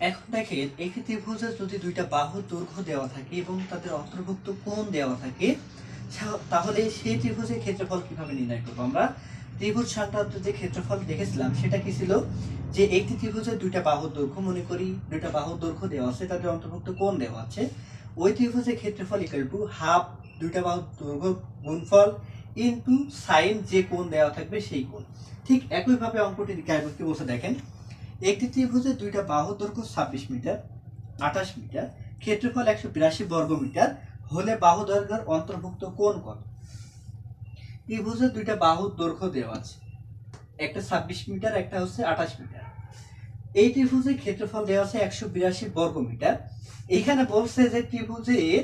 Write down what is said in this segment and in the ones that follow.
এখন দেখেন একটি ত্রিভুজের যদি দুইটা বাহুর দৈর্ঘ্য দেওয়া থাকে এবং তাদের অন্তর্ভুক্ত কোণ দেওয়া থাকে তাহলে সেই ত্রিভুজের ক্ষেত্রফল কিভাবে নির্ণয় করবো আমরা। ত্রিভুজ সংক্রান্ত যে ক্ষেত্রফল দেখেছিলাম সেটা কি ছিল, যে একটি ত্রিভুজের দুইটা বাহুর দৈর্ঘ্য, মনে করি দুইটা বাহুর দৈর্ঘ্য দেওয়া আছে, তাদের অন্তর্ভুক্ত কোণ দেওয়া আছে, ওই ত্রিভুজের ক্ষেত্রফল ইকুয়াল টু হাফ দুইটা বাহুর দৈর্ঘ্য গুণফল ইনটু সাইন যে কোণ দেওয়া থাকবে সেই কোণ। ঠিক একইভাবে অঙ্কটি কি বলছে দেখেন, একটি ত্রিভুজের দুইটা বাহুর দৈর্ঘ্য 26 মিটার 28 মিটার, ক্ষেত্রফল 182 বর্গমিটার হলে বাহু দৈর্ঘ্যের অন্তর্ভুক্ত কোণ কত। ত্রিভুজের দুইটা বাহুর দৈর্ঘ্য দেওয়া আছে, একটা 26 মিটার একটা হচ্ছে 28 মিটার। এই ত্রিভুজের ক্ষেত্রফল দেওয়া আছে 182 বর্গমিটার। এখানে বলছে যে ত্রিভুজের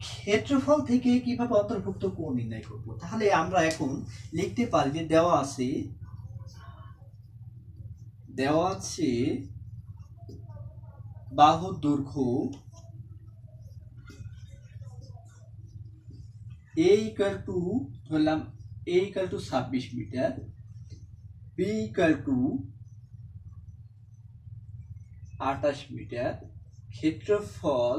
ক্ষেত্রফল থেকে কিভাবে অন্তর্ভুক্ত কোণ নির্ণয় করব। তাহলে আমরা এখন লিখতে পারি যে দেওয়া আছে বাহুর দৈর্ঘ্য a equal to ধরলাম a equal to 26 metre, b equal to 28 metre, ক্ষেত্রফল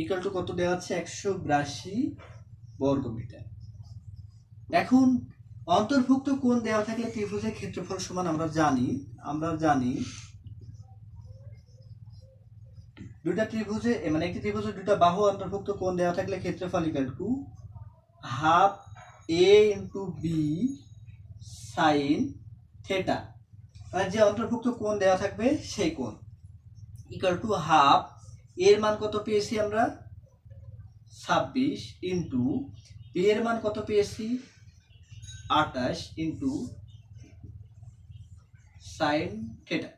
ইকুয়াল টু কত দেওয়া আছে 182 বর্গমিটার। এখন অন্তর্ভুক্ত কোণ দেওয়া থাকলে ত্রিভুজের ক্ষেত্রফল সমান আমরা জানি দুইটা ত্রিভুজে মানে একটি ত্রিভুজে দুইটা বাহু অন্তর্ভুক্ত কোণ দেওয়া থাকলে ক্ষেত্রফল equal to half a into b sine theta. আর যে অন্তর্ভুক্ত কোণ দেওয়া থাকবে সেই কোণ ইকুয়াল টু হাফ, এর মান কত পেয়েছি আমরা 26 ইনটু b এর মান কত পেয়েছি 28 ইনটু সাইন থিটা।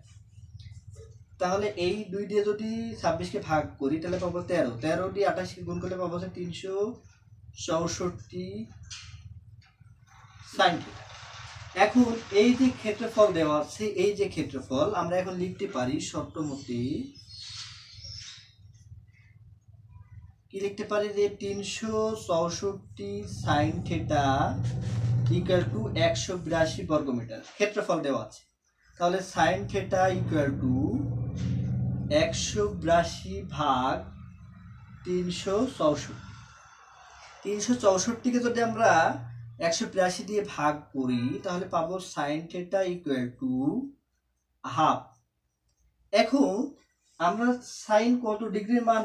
তাহলে এই দুই দিয়ে যদি 26 কে ভাগ করি তাহলে পাবো 13, 13 দিয়ে 28 কে গুণ করলে পাবো 364 সাইন থিটা। এখন এই যে ক্ষেত্রফল দেওয়া আছে, এই যে ক্ষেত্রফল আমরা এখন লিখতে পারি শর্ত মতে, কি লিখতে পারি যে 364 সাইন থিটা ইকুয়াল টু 182 বর্গমিটার ক্ষেত্রফল দেওয়া আছে। তাহলে সাইন থিটা ইকুয়াল টু 182 ভাগ 364 কে যদি আমরা 182 দিয়ে ভাগ করি তাহলে পাবো sign theta equal to half. এখন আমরা সাইন কত ডিগ্রির মান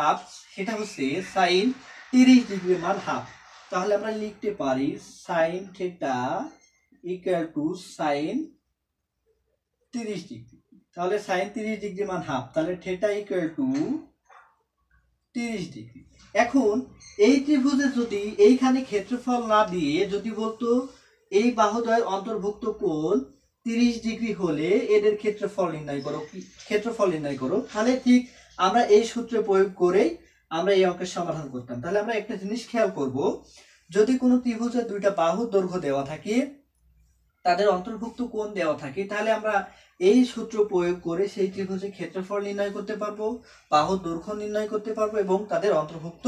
হাফ, সেটা হচ্ছে সাইন 30 ডিগ্রির মান হাফ। তাহলে আমরা লিখতে পারি sine theta equal to sine 30 degree. তাহলে সাইন 30 ডিগ্রি মান হাফ, তাহলে থিটা ইকুয়াল টু 30 ডিগ্রি। এখন এই ত্রিভুজে যদি এইখানে ক্ষেত্রফল না দিয়ে যদি বলতো এই বাহুদ্বয়ের অন্তর্ভুক্ত কোণ 30 ডিগ্রি হলে এদের ক্ষেত্রফল নির্ণয় করো, তাহলে ঠিক আমরা এই সূত্রে প্রয়োগ করে আমরা এই অঙ্কের সমাধান করতাম। তাহলে আমরা একটা জিনিস খেয়াল করব, যদি কোনো ত্রিভুজের দুইটা বাহুর দৈর্ঘ্য দেওয়া থাকে, তাদের অন্তর্ভুক্ত কোণ দেওয়া থাকে, তাহলে আমরা এই সূত্র প্রয়োগ করে সেই ত্রিভুজের ক্ষেত্রফল নির্ণয় করতে পারবো, বাহুর দৈর্ঘ্য নির্ণয় করতে পারবো এবং তাদের অন্তর্ভুক্ত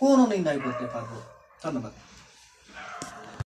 কোণও নির্ণয় করতে পারবো। ধন্যবাদ।